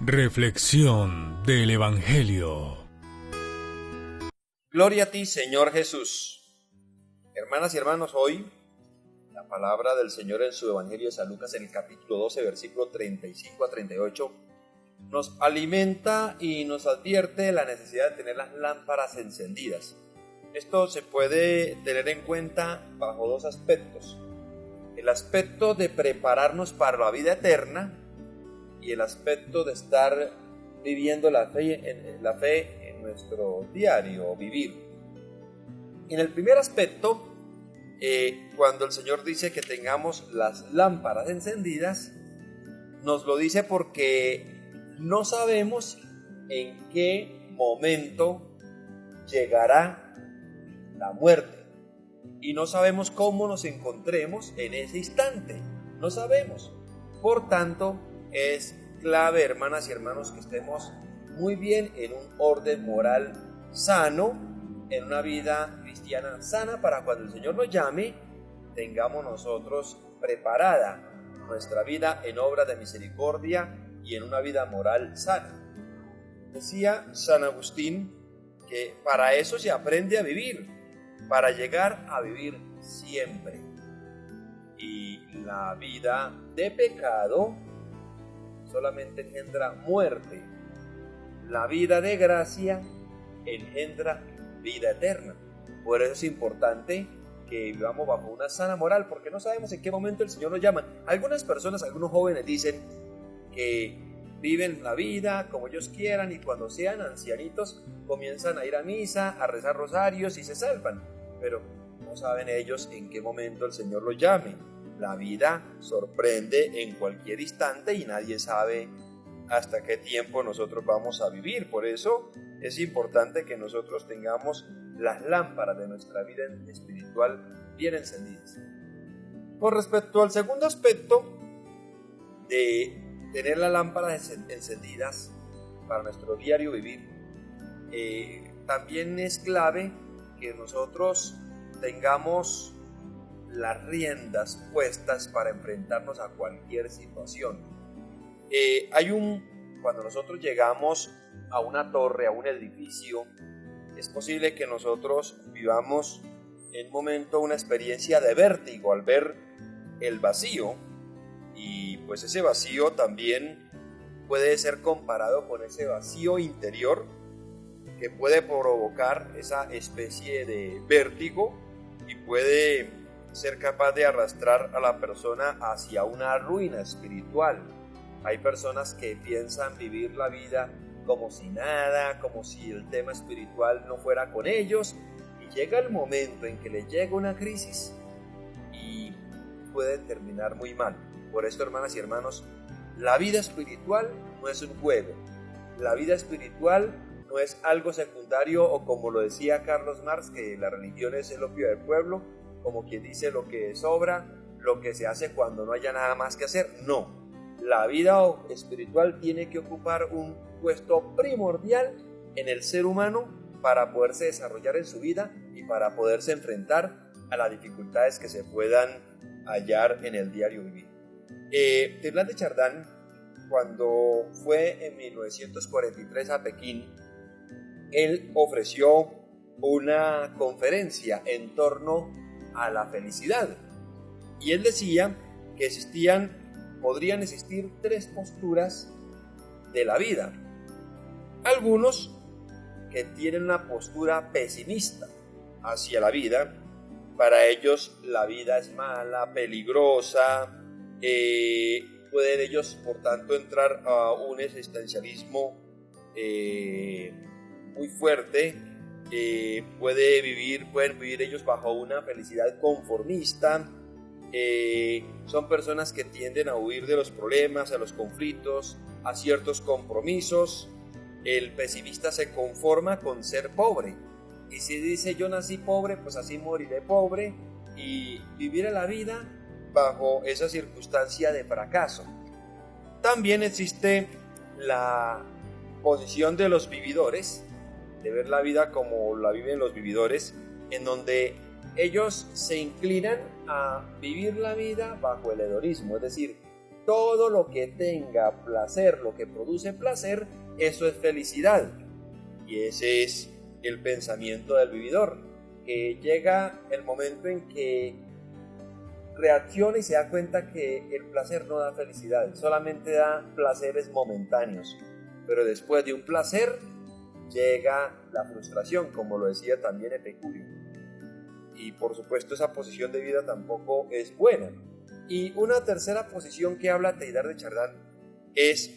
Reflexión del Evangelio. Gloria a ti, Señor Jesús. Hermanas y hermanos, hoy la palabra del Señor en su Evangelio de San Lucas, en el capítulo 12, versículo 35 a 38, nos alimenta y nos advierte la necesidad de tener las lámparas encendidas. Esto se puede tener en cuenta bajo dos aspectos: el aspecto de prepararnos para la vida eterna y el aspecto de estar viviendo la fe en nuestro diario vivir. En el primer aspecto, cuando el Señor dice que tengamos las lámparas encendidas, nos lo dice porque no sabemos en qué momento llegará la muerte y no sabemos cómo nos encontremos en ese instante. No sabemos. Por tanto, es clave, hermanas y hermanos, que estemos muy bien en un orden moral sano, en una vida cristiana sana, para cuando el Señor nos llame, tengamos nosotros preparada nuestra vida en obra de misericordia y en una vida moral sana. Decía San Agustín que para eso se aprende a vivir, para llegar a vivir siempre. Y la vida de pecado solamente engendra muerte. La vida de gracia engendra vida eterna. Por eso es importante que vivamos bajo una sana moral, porque no sabemos en qué momento el Señor nos llama. Algunas personas, algunos jóvenes dicen que viven la vida como ellos quieran y cuando sean ancianitos comienzan a ir a misa, a rezar rosarios y se salvan. Pero no saben ellos en qué momento el Señor los llame. La vida sorprende en cualquier instante y nadie sabe hasta qué tiempo nosotros vamos a vivir. Por eso es importante que nosotros tengamos las lámparas de nuestra vida espiritual bien encendidas. Con respecto al segundo aspecto de tener las lámparas encendidas para nuestro diario vivir, también es clave que nosotros tengamos las riendas puestas para enfrentarnos a cualquier situación. Cuando nosotros llegamos a una torre, a un edificio, es posible que nosotros vivamos en un momento una experiencia de vértigo al ver el vacío, y pues ese vacío también puede ser comparado con ese vacío interior que puede provocar esa especie de vértigo y puede ser capaz de arrastrar a la persona hacia una ruina espiritual. Hay personas que piensan vivir la vida como si nada, como si el tema espiritual no fuera con ellos, y llega el momento en que les llega una crisis y puede terminar muy mal. Por esto, hermanas y hermanos, la vida espiritual no es un juego. La vida espiritual no es algo secundario, o como lo decía Carlos Marx, que la religión es el opio del pueblo, como quien dice lo que sobra, lo que se hace cuando no haya nada más que hacer. No, la vida espiritual tiene que ocupar un puesto primordial en el ser humano para poderse desarrollar en su vida y para poderse enfrentar a las dificultades que se puedan hallar en el diario vivir. Teilhard de Chardin, cuando fue en 1943 a Pekín, él ofreció una conferencia en torno a la felicidad, y él decía que podrían existir tres posturas de la vida. Algunos que tienen una postura pesimista hacia la vida. Para ellos la vida es mala, peligrosa, pueden ellos por tanto entrar a un existencialismo muy fuerte. Pueden vivir ellos bajo una felicidad conformista. Son personas que tienden a huir de los problemas, a los conflictos, a ciertos compromisos. El pesimista se conforma con ser pobre, y si dice yo nací pobre, pues así moriré pobre, y vivir la vida bajo esa circunstancia de fracaso. También existe la posición de los vividores, de ver la vida como la viven los vividores, en donde ellos se inclinan a vivir la vida bajo el hedonismo, es decir, todo lo que tenga placer, lo que produce placer, eso es felicidad. Y ese es el pensamiento del vividor, que llega el momento en que reacciona y se da cuenta que el placer no da felicidad, solamente da placeres momentáneos. Pero después de un placer llega la frustración, como lo decía también Epicurio. Y por supuesto esa posición de vida tampoco es buena. Y una tercera posición que habla Teilhard de Chardin es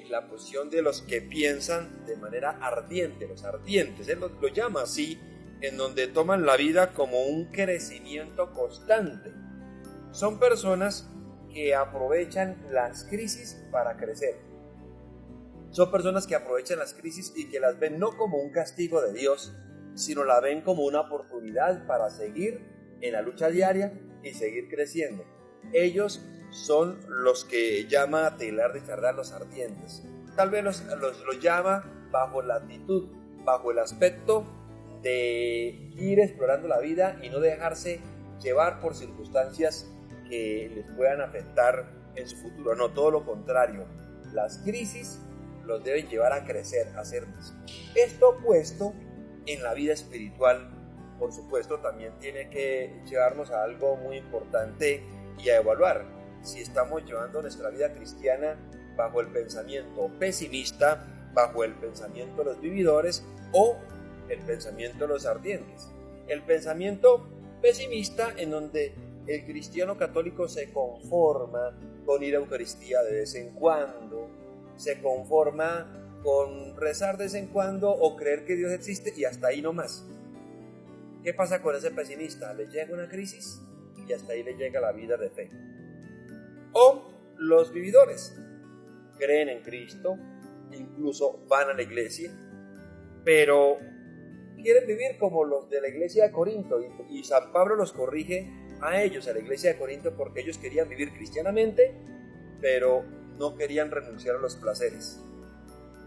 la posición de los que piensan de manera ardiente, los ardientes, él lo llama así, en donde toman la vida como un crecimiento constante. Son personas que aprovechan las crisis para crecer. Son personas que aprovechan las crisis y que las ven no como un castigo de Dios, sino la ven como una oportunidad para seguir en la lucha diaria y seguir creciendo. Ellos son los que llama Teilhard de Chardin los ardientes. Tal vez los llama bajo la actitud, bajo el aspecto de ir explorando la vida y no dejarse llevar por circunstancias que les puedan afectar en su futuro. No, todo lo contrario. Las crisis los deben llevar a crecer, a ser más. Esto puesto en la vida espiritual, por supuesto, también tiene que llevarnos a algo muy importante y a evaluar si estamos llevando nuestra vida cristiana bajo el pensamiento pesimista, bajo el pensamiento de los vividores o el pensamiento de los ardientes. El pensamiento pesimista, en donde el cristiano católico se conforma con ir a Eucaristía de vez en cuando, se conforma con rezar de vez en cuando o creer que Dios existe y hasta ahí no más. ¿Qué pasa con ese pesimista? Le llega una crisis y hasta ahí le llega la vida de fe. O los vividores creen en Cristo, incluso van a la iglesia, pero quieren vivir como los de la iglesia de Corinto, y San Pablo los corrige a ellos, a la iglesia de Corinto, porque ellos querían vivir cristianamente, pero no querían renunciar a los placeres.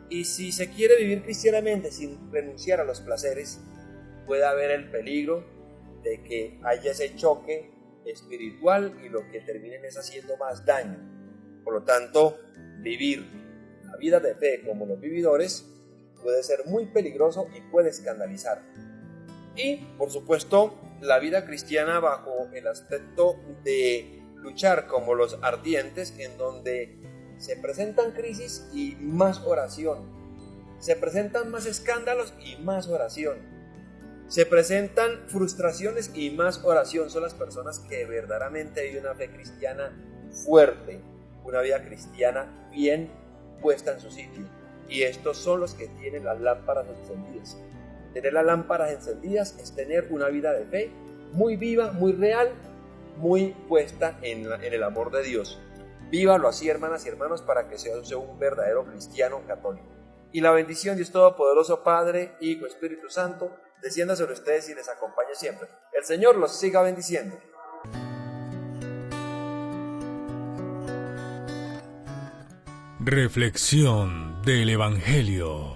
Y si se quiere vivir cristianamente sin renunciar a los placeres, puede haber el peligro de que haya ese choque espiritual y lo que terminen es haciendo más daño. Por lo tanto, vivir la vida de fe como los vividores puede ser muy peligroso y puede escandalizar. Y, por supuesto, la vida cristiana bajo el aspecto de luchar como los ardientes, en donde se presentan crisis y más oración, se presentan más escándalos y más oración, se presentan frustraciones y más oración. Son las personas que verdaderamente viven una fe cristiana fuerte, una vida cristiana bien puesta en su sitio. Y estos son los que tienen las lámparas encendidas. Tener las lámparas encendidas es tener una vida de fe muy viva, muy real, muy puesta en el amor de Dios. Vívalo así, hermanas y hermanos, para que sea un verdadero cristiano católico. Y la bendición de Dios Todopoderoso, Padre, Hijo, Espíritu Santo, descienda sobre ustedes y les acompañe siempre. El Señor los siga bendiciendo. Reflexión del Evangelio.